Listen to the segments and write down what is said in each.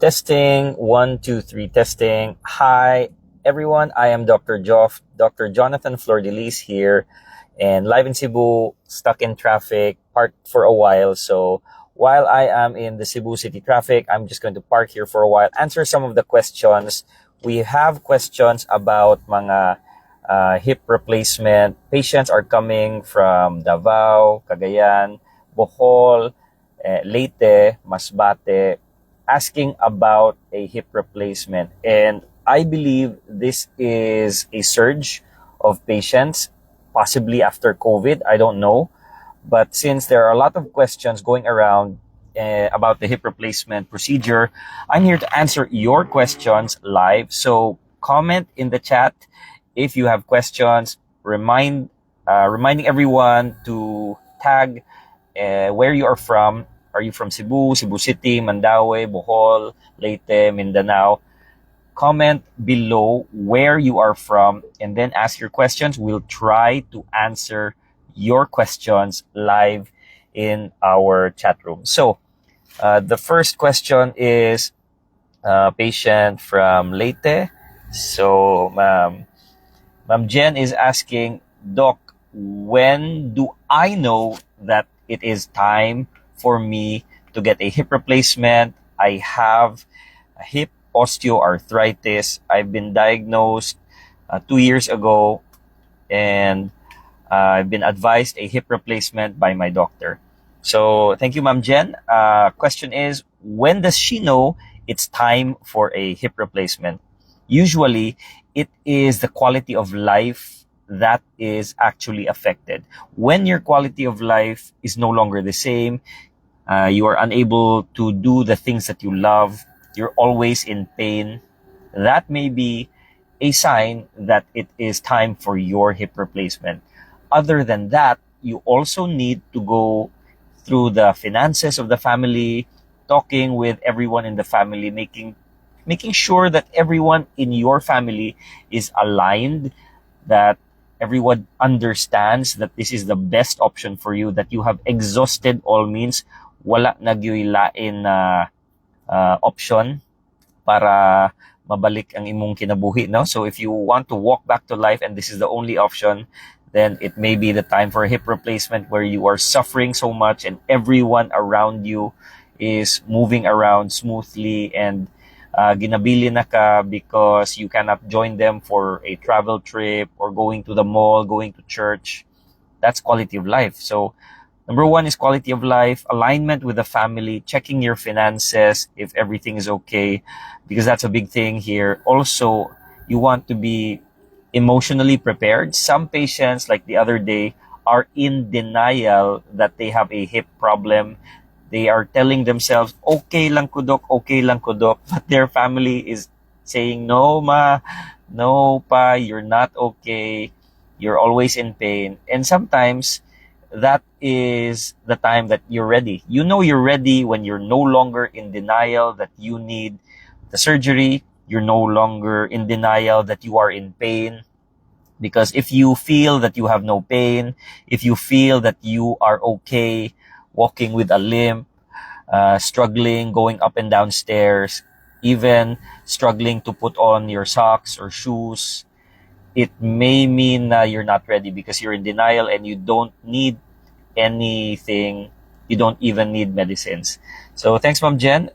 Testing, one, two, three, testing. Hi, everyone. I am Dr. Jonathan Flordelis here, and live in Cebu, stuck in traffic, parked for a while. So while I am in the Cebu City traffic, I'm just going to park here for a while, answer some of the questions. We have questions about mga hip replacement. Patients are coming from Davao, Cagayan, Bohol, Leyte, Masbate, asking about a hip replacement. And I believe this is a surge of patients, possibly after COVID. I don't know. But since there are a lot of questions going around about the hip replacement procedure, I'm here to answer your questions live. So comment in the chat if you have questions. Reminding everyone to tag where you are from. Are you from Cebu, Cebu City, Mandaue, Bohol, Leyte, Mindanao? Comment below where you are from and then ask your questions. We'll try to answer your questions live in our chat room. So, the first question is patient from Leyte. So, Ma'am Jen is asking, Doc, when do I know that it is time for me to get a hip replacement? I have a hip osteoarthritis. I've been diagnosed 2 years ago, and I've been advised a hip replacement by my doctor. So thank you, Ma'am Jen. Question is, when does she know it's time for a hip replacement? Usually, it is the quality of life that is actually affected. When your quality of life is no longer the same, you are unable to do the things that you love, you're always in pain, that may be a sign that it is time for your hip replacement. Other than that, you also need to go through the finances of the family, talking with everyone in the family, making sure that everyone in your family is aligned, that everyone understands that this is the best option for you, that you have exhausted all means, wala nagyoy lain na option para mabalik ang imong kinabuhi, no? So if you want to walk back to life and this is the only option, then it may be the time for a hip replacement where you are suffering so much and everyone around you is moving around smoothly and ginabili na ka because you cannot join them for a travel trip or going to the mall, going to church. That's quality of life. So number one is quality of life, alignment with the family, checking your finances if everything is okay, because that's a big thing here. Also, you want to be emotionally prepared. Some patients, like the other day, are in denial that they have a hip problem. They are telling themselves, okay lang ko, Doc, okay lang ko, Doc. But their family is saying, no, ma, no, pa, you're not okay. You're always in pain. And sometimes that is the time that you're ready. You know you're ready when you're no longer in denial that you need the surgery. You're no longer in denial that you are in pain. Because if you feel that you have no pain, if you feel that you are okay walking with a limp, struggling going up and down stairs, even struggling to put on your socks or shoes, it may mean you're not ready because you're in denial and you don't need anything. You don't even need medicines. So thanks, Ma'am Jen.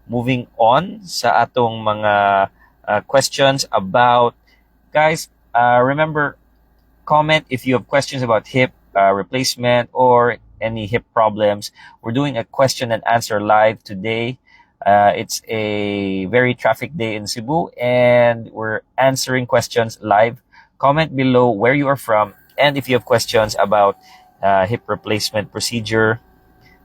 Moving on sa atong mga questions about, guys, remember, comment if you have questions about hip replacement or any hip problems. We're doing a question and answer live today. It's a very traffic day in Cebu and we're answering questions live. Comment below where you are from and if you have questions about hip replacement procedure.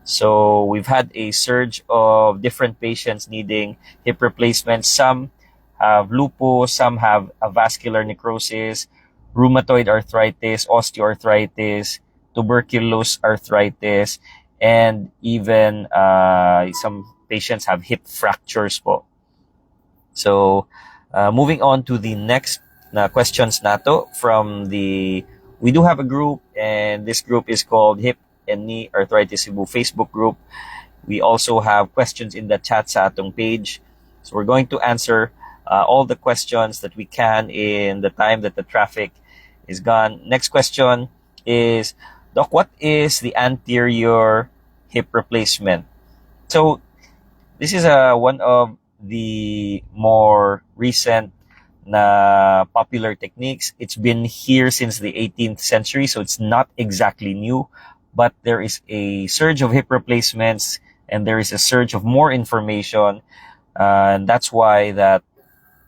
So we've had a surge of different patients needing hip replacement. Some have lupus, some have a vascular necrosis, rheumatoid arthritis, osteoarthritis, tuberculous arthritis, and even some patients have hip fractures po. So, moving on to the next questions nato from we do have a group, and this group is called Hip and Knee Arthritis Cebu Facebook group. We also have questions in the chat sa atong page. So we're going to answer all the questions that we can in the time that the traffic is gone. Next question is, Doc, what is the anterior hip replacement? So this is one of the more recent na popular techniques. It's been here since the 18th century, so it's not exactly new, but there is a surge of hip replacements and there is a surge of more information, and that's why that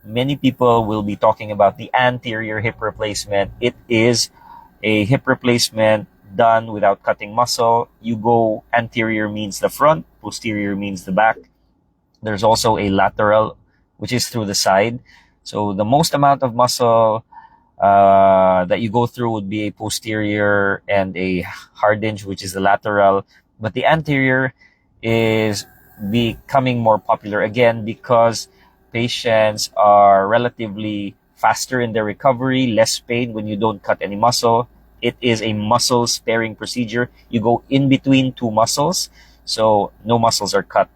many people will be talking about the anterior hip replacement. It is a hip replacement done without cutting muscle. You go anterior means the front, posterior means the back. There's also a lateral, which is through the side. So the most amount of muscle that you go through would be a posterior and a hard hinge, which is the lateral. But the anterior is becoming more popular again because patients are relatively faster in their recovery, less pain when you don't cut any muscle. It is a muscle sparing procedure. You go in between two muscles, so no muscles are cut.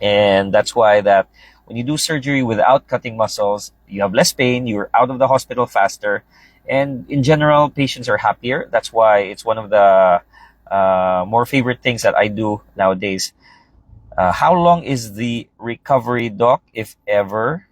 And that's why that when you do surgery without cutting muscles, you have less pain, you're out of the hospital faster, and in general, patients are happier. That's why it's one of the more favorite things that I do nowadays. How long is the recovery, doc, if ever?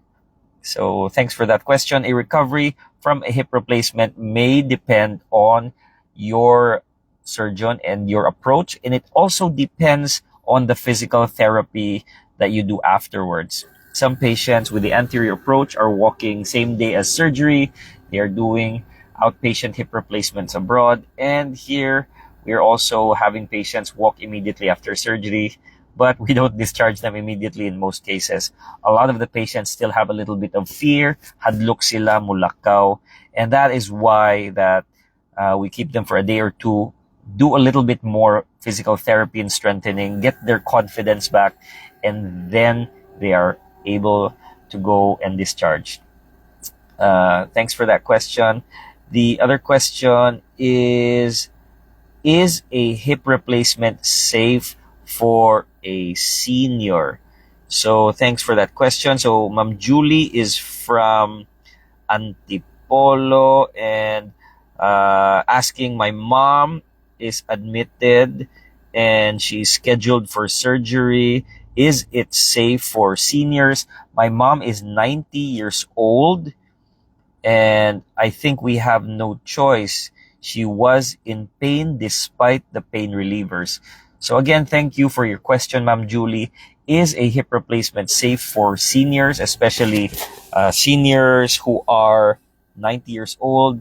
So thanks for that question. A recovery from a hip replacement may depend on your surgeon and your approach, and it also depends on the physical therapy that you do afterwards. Some patients with the anterior approach are walking same day as surgery. They are doing outpatient hip replacements abroad, and here we're also having patients walk immediately after surgery, but we don't discharge them immediately in most cases. A lot of the patients still have a little bit of fear, hadlok sila, mulakaw, and that is why that we keep them for a day or two, do a little bit more physical therapy and strengthening, get their confidence back, and then they are able to go and discharge. Thanks for that question. The other question is a hip replacement safe for a senior? So thanks for that question. So Ma'am Julie is from Antipolo and asking, my mom is admitted and she's scheduled for surgery. Is it safe for seniors? My mom is 90 years old and I think we have no choice. She was in pain despite the pain relievers. So again, thank you for your question, Ma'am Julie. Is a hip replacement safe for seniors, especially seniors who are 90 years old?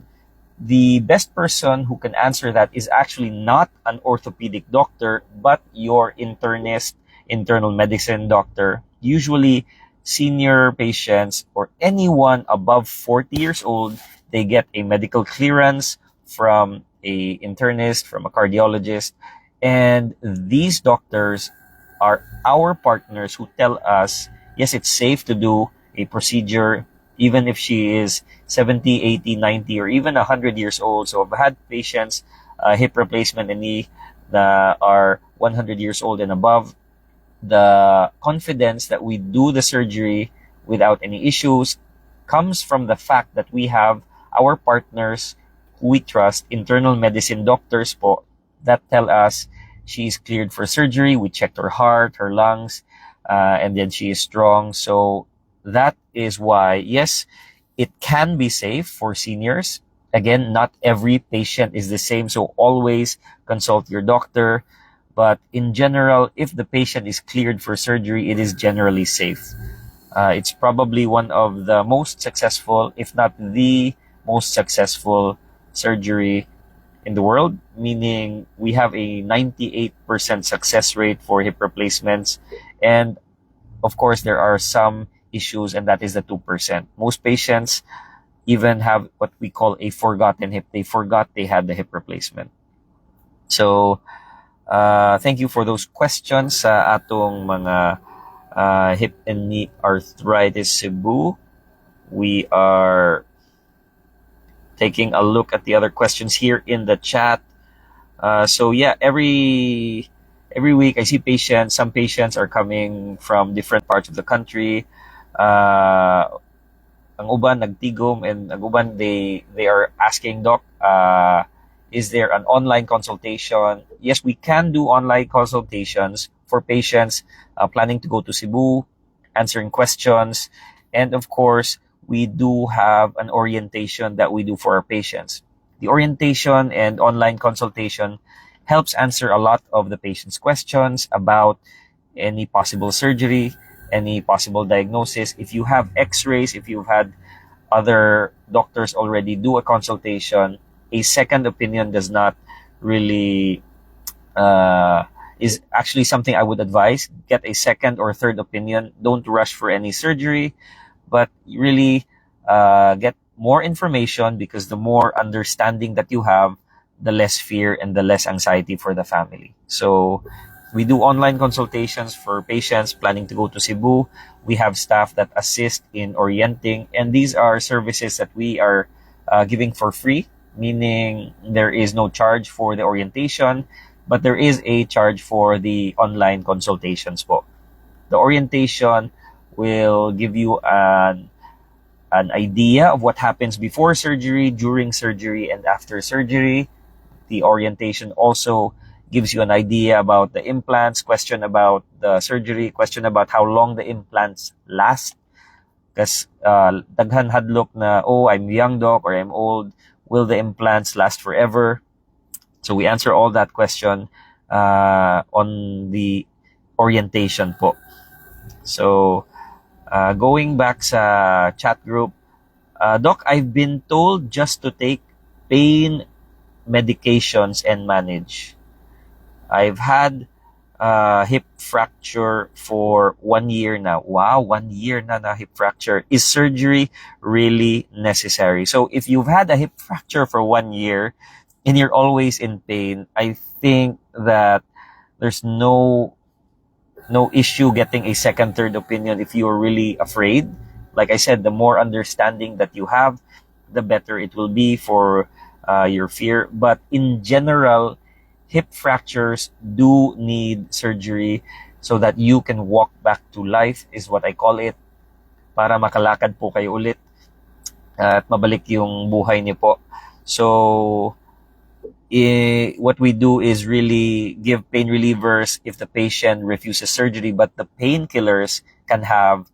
The best person who can answer that is actually not an orthopedic doctor, but your internist, internal medicine doctor. Usually, senior patients or anyone above 40 years old, they get a medical clearance from a internist, from a cardiologist, and these doctors are our partners who tell us, yes, it's safe to do a procedure even if she is 70, 80, 90, or even 100 years old. So I've had patients, hip replacement and knee, that are 100 years old and above. The confidence that we do the surgery without any issues comes from the fact that we have our partners who we trust, internal medicine doctors po, that tell us she's cleared for surgery. We checked her heart, her lungs, and then she is strong. So that is why, yes, it can be safe for seniors. Again, not every patient is the same, so always consult your doctor. But in general, if the patient is cleared for surgery, it is generally safe. It's probably one of the most successful, if not the most successful surgery in the world, meaning we have a 98% success rate for hip replacements. And of course, there are some issues, and that is the 2%. Most patients even have what we call a forgotten hip. They forgot they had the hip replacement. So, thank you for those questions sa atong mga hip and knee arthritis Cebu. We are taking a look at the other questions here in the chat. So yeah, every every week I see patients. Some patients are coming from different parts of the country. Ang uban nagtigom, and ang uban they are asking, Doc, is there an online consultation? Yes, we can do online consultations for patients planning to go to Cebu, answering questions, and of course we do have an orientation that we do for our patients. The orientation and online consultation helps answer a lot of the patient's questions about any possible surgery, any possible diagnosis. If you have x-rays, if you've had other doctors already do a consultation, a second opinion does not really is actually something I would advise. Get a second or third opinion. Don't rush for any surgery, but really get more information, because the more understanding that you have, the less fear and the less anxiety for the family. So we do online consultations for patients planning to go to Cebu. We have staff that assist in orienting, and these are services that we are giving for free, meaning there is no charge for the orientation, but there is a charge for the online consultations po. The orientation will give you an idea of what happens before surgery, during surgery, and after surgery. The orientation also gives you an idea about the implants, question about the surgery, question about how long the implants last. Because daghan hadlok na, oh, I'm young, doc, or I'm old. Will the implants last forever? So we answer all that question on the orientation po. So going back sa chat group, Doc, I've been told just to take pain medications and manage. I've had hip fracture for 1 year now. Wow, 1 year na hip fracture. Is surgery really necessary? So if you've had a hip fracture for 1 year and you're always in pain, I think that there's no issue getting a second, third opinion if you're really afraid. Like I said, the more understanding that you have, the better it will be for your fear. But in general, hip fractures do need surgery so that you can walk back to life, is what I call it, para makalakad po kayo ulit at mabalik yung buhay niyo po. So what we do is really give pain relievers if the patient refuses surgery, but the painkillers can have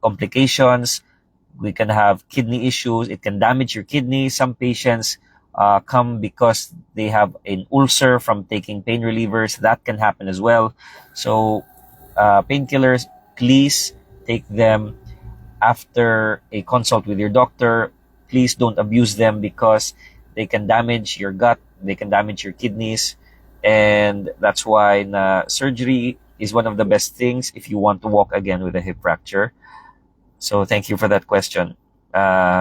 complications. We can have kidney issues. It can damage your kidney. Some patients come because they have an ulcer from taking pain relievers. That can happen as well. So painkillers, please take them after a consult with your doctor. Please don't abuse them, because they can damage your gut, they can damage your kidneys, and that's why surgery is one of the best things if you want to walk again with a hip fracture. So thank you for that question.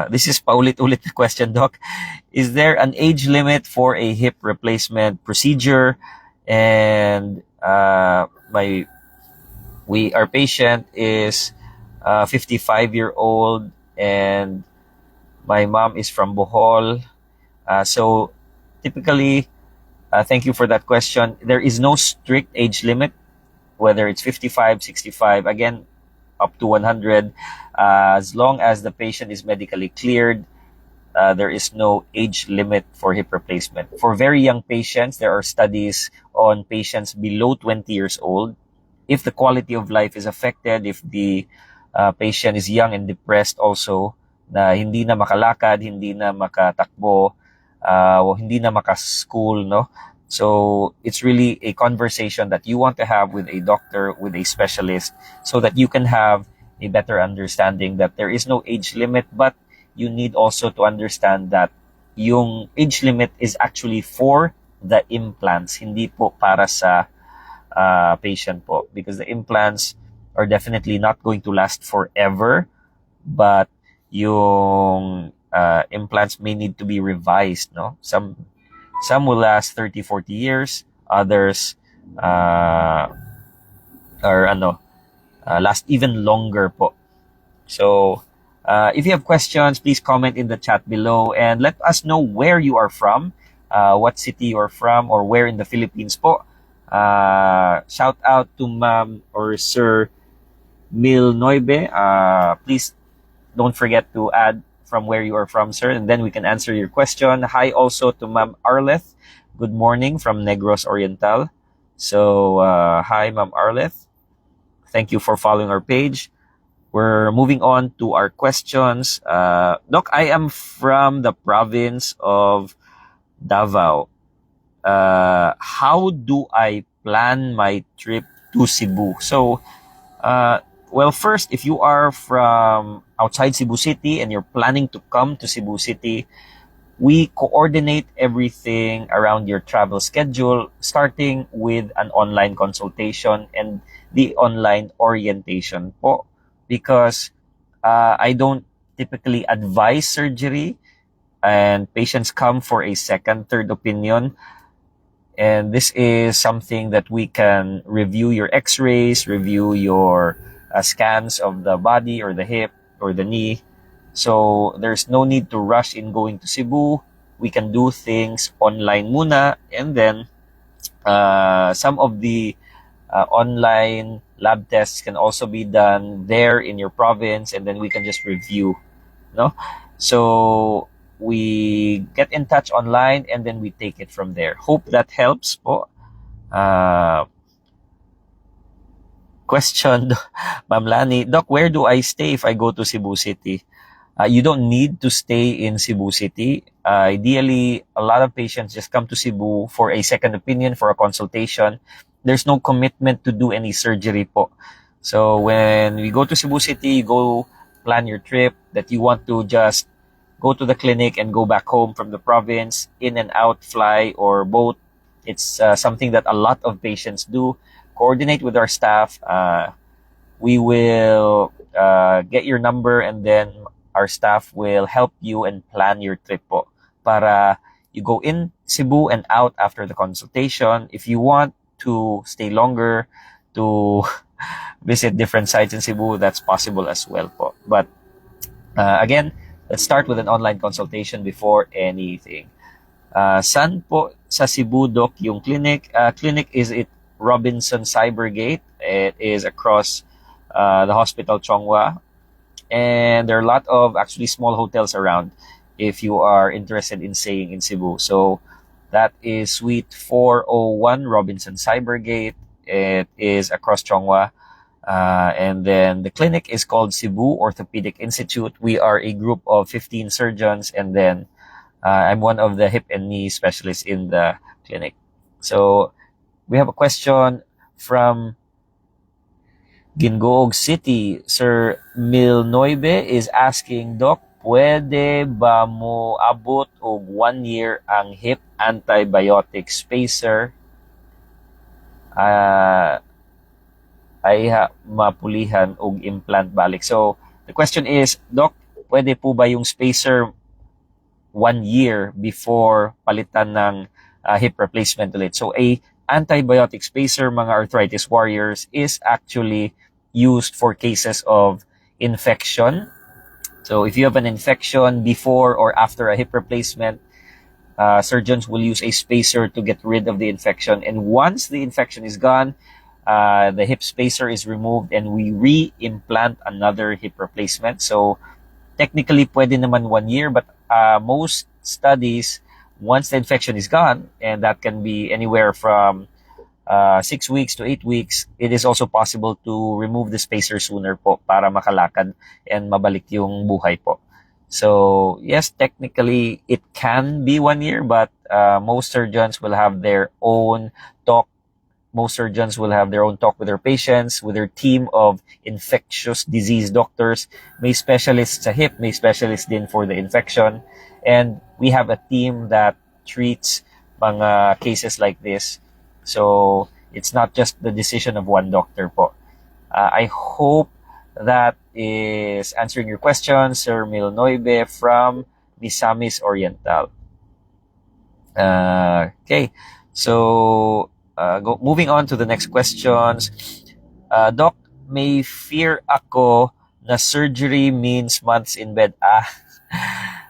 This is paulit-ulit na question, Doc. Is there an age limit for a hip replacement procedure? And our patient is 55-year-old, and my mom is from Bohol. So typically, thank you for that question. There is no strict age limit, whether it's 55, 65, again, up to 100. As long as the patient is medically cleared, there is no age limit for hip replacement. For very young patients, there are studies on patients below 20 years old. If the quality of life is affected, if the patient is young and depressed also, na hindi na makalakad, hindi na makatakbo, hindi na maka-school, no? So it's really a conversation that you want to have with a doctor, with a specialist, so that you can have a better understanding that there is no age limit, but you need also to understand that yung age limit is actually for the implants, hindi po para sa patient po, because the implants are definitely not going to last forever, but yung implants may need to be revised, no? Some will last 30, 40 years. Others last even longer po. So if you have questions, please comment in the chat below and let us know where you are from, what city you are from, or where in the Philippines po. Shout out to Ma'am or Sir Mil Noibe. Please don't forget to add from where you are from, sir, and then we can answer your question. Hi also to Ma'am Arleth. Good morning from Negros Oriental. So, hi, Ma'am Arleth. Thank you for following our page. We're moving on to our questions. Doc, I am from the province of Davao. How do I plan my trip to Cebu? So, well, first, if you are from outside Cebu City and you're planning to come to Cebu City, we coordinate everything around your travel schedule, starting with an online consultation and the online orientation po. Because I don't typically advise surgery, and patients come for a second, third opinion. And this is something that we can review your x-rays, review your scans of the body or the hip or the knee. So there's no need to rush in going to Cebu. We can do things online muna, and then some of the online lab tests can also be done there in your province, and then we can just review, no? So we get in touch online, and then we take it from there. Hope that helps po. Question, Ma'am Lani. Doc, where do I stay if I go to Cebu City? You don't need to stay in Cebu City. Ideally, a lot of patients just come to Cebu for a second opinion, for a consultation. There's no commitment to do any surgery po. So when we go to Cebu City, you go plan your trip that you want to just go to the clinic and go back home from the province, in and out, fly or boat. It's something that a lot of patients do. Coordinate with our staff. We will get your number, and then our staff will help you and plan your trip po. Para you go in Cebu and out after the consultation. If you want to stay longer, to visit different sites in Cebu, that's possible as well po. But again, let's start with an online consultation before anything. Saan po sa Cebu, Doc, yung clinic? Clinic is it Robinson Cybergate. It is across the hospital Chonghua. And there are a lot of actually small hotels around if you are interested in staying in Cebu. So that is Suite 401 Robinson Cybergate. It is across Chonghua. And then the clinic is called Cebu Orthopedic Institute. We are a group of 15 surgeons, and then I'm one of the hip and knee specialists in the clinic. So we have a question from Gingoog City. Sir Mil Noibe is asking, Doc, pwede ba mo abot og 1 year ang hip antibiotic spacer ay mapulihan og implant balik? So the question is, Doc, pwede po ba yung spacer 1 year before palitan ng hip replacement ulit? So a antibiotic spacer, mga arthritis warriors, is actually used for cases of infection. So if you have an infection before or after a hip replacement, surgeons will use a spacer to get rid of the infection. And once the infection is gone, the hip spacer is removed and we re-implant another hip replacement. So technically, pwede naman 1 year, but most studies, once the infection is gone, and that can be anywhere from 6 weeks to 8 weeks, it is also possible to remove the spacer sooner po para makalakad and mabalik yung buhay po. So yes, technically it can be 1 year, but most surgeons will have their own talk. Most surgeons will have their own talk with their patients, with their team of infectious disease doctors. May specialists sa hip, may specialists din for the infection. And we have a team that treats mga cases like this. So it's not just the decision of one doctor po. I hope that is answering your question, Sir Mil Noibe from Misamis Oriental. Okay, so moving on to the next questions. Doc, may fear ako na surgery means months in bed.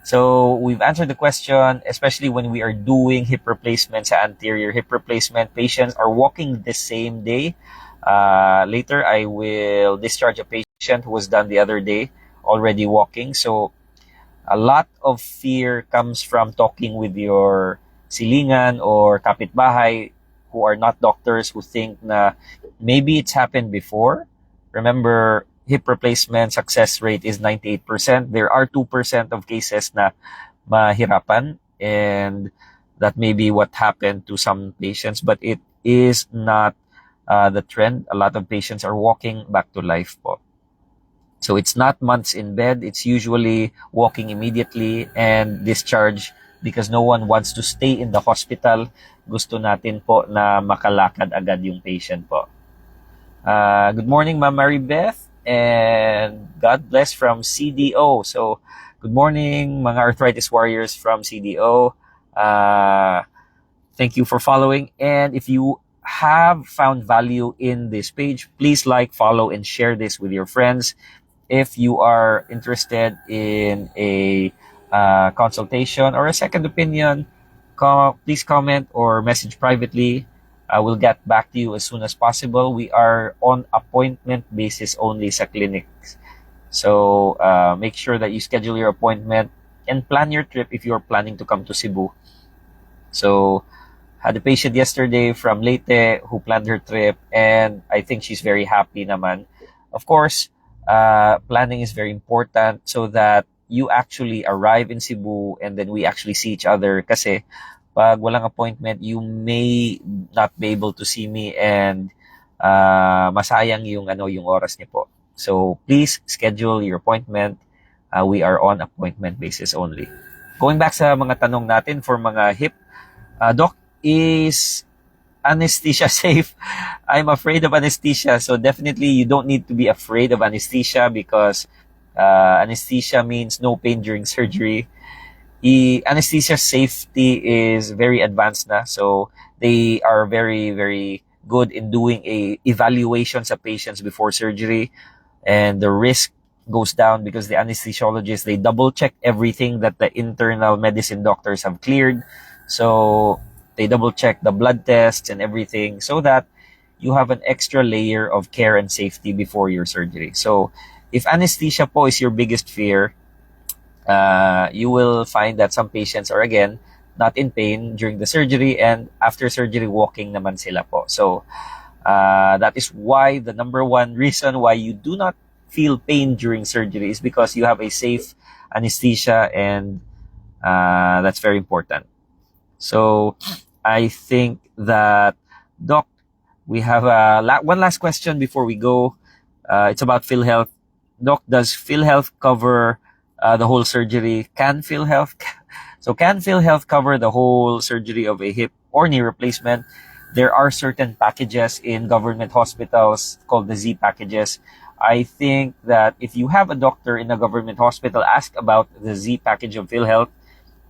So we've answered the question, especially when we are doing hip replacement sa anterior hip replacement. Patients are walking the same day. Later, I will discharge a patient who was done the other day, already walking. So a lot of fear comes from talking with your silingan or kapitbahay who are not doctors, who think na maybe it's happened before. Remember, hip replacement success rate is 98%. There are 2% of cases na mahirapan, and that may be what happened to some patients, but it is not the trend. A lot of patients are walking back to life po. So it's not months in bed, it's usually walking immediately and discharge because no one wants to stay in the hospital. Gusto natin po na makalakad agad yung patient po. Good morning, Ma'am Maribeth, and God bless from CDO. So, good morning, mga arthritis warriors from CDO. Thank you for following. And if you have found value in this page, please like, follow, and share this with your friends. If you are interested in a consultation or a second opinion, please comment or message privately. I will get back to you as soon as possible. We are on appointment basis only sa clinics. So make sure that you schedule your appointment and plan your trip if you're planning to come to Cebu. So had a patient yesterday from Leyte who planned her trip, and I think she's very happy naman. Of course, planning is very important so that you actually arrive in Cebu and then we actually see each other. Kasi pag walang appointment, you may not be able to see me, and masayang yung oras niyo po. So please schedule your appointment. We are on appointment basis only. Going back sa mga tanong natin for mga hip, Doc, is anesthesia safe? I'm afraid of anesthesia, so definitely you don't need to be afraid of anesthesia because anesthesia means no pain during surgery. Anesthesia safety is very advanced na, so they are very, very good in doing a evaluation sa patients before surgery, and the risk goes down because the anesthesiologists, they double check everything that the internal medicine doctors have cleared. So they double check the blood tests and everything so that you have an extra layer of care and safety before your surgery. So if anesthesia po is your biggest fear, you will find that some patients are again not in pain during the surgery, and after surgery walking naman sila po. So that is why the number one reason why you do not feel pain during surgery is because you have a safe anesthesia, and that's very important. So I think that, Doc, we have one last question before we go. It's about PhilHealth. Doc, does PhilHealth cover the whole surgery? Can PhilHealth cover the whole surgery of a hip or knee replacement? There are certain packages in government hospitals called the Z packages. I think that if you have a doctor in a government hospital, ask about the Z package of PhilHealth,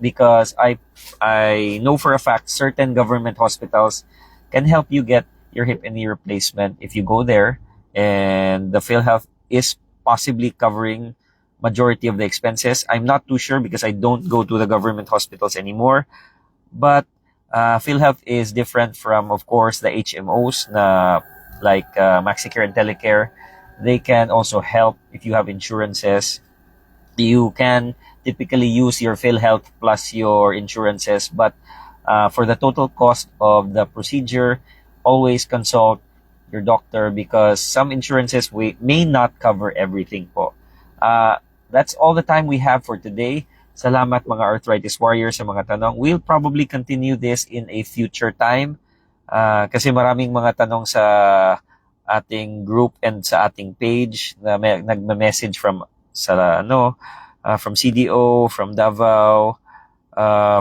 because I know for a fact certain government hospitals can help you get your hip and knee replacement if you go there, and the PhilHealth is possibly covering majority of the expenses. I'm not too sure because I don't go to the government hospitals anymore, but PhilHealth is different from, of course, the HMOs na like MaxiCare and Telecare. They can also help if you have insurances. You can typically use your PhilHealth plus your insurances, but for the total cost of the procedure, always consult your doctor because some insurances may not cover everything po. That's all the time we have for today. Salamat mga arthritis warriors sa mga tanong. We'll probably continue this in a future time kasi maraming mga tanong sa ating group and sa ating page na nagme-message from CDO, from Davao,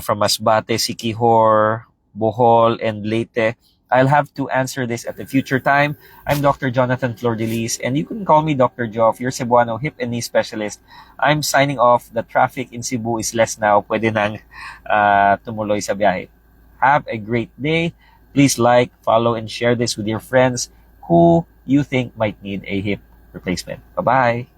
from Masbate, Siquijor, Bohol, and Leyte. I'll have to answer this at a future time. I'm Dr. Jonathan Flordelis, and you can call me Dr. Joff, your Cebuano hip and knee specialist. I'm signing off. The traffic in Cebu is less now. Pwede nang tumuloy sa biyahe. Have a great day. Please like, follow, and share this with your friends who you think might need a hip replacement. Bye-bye.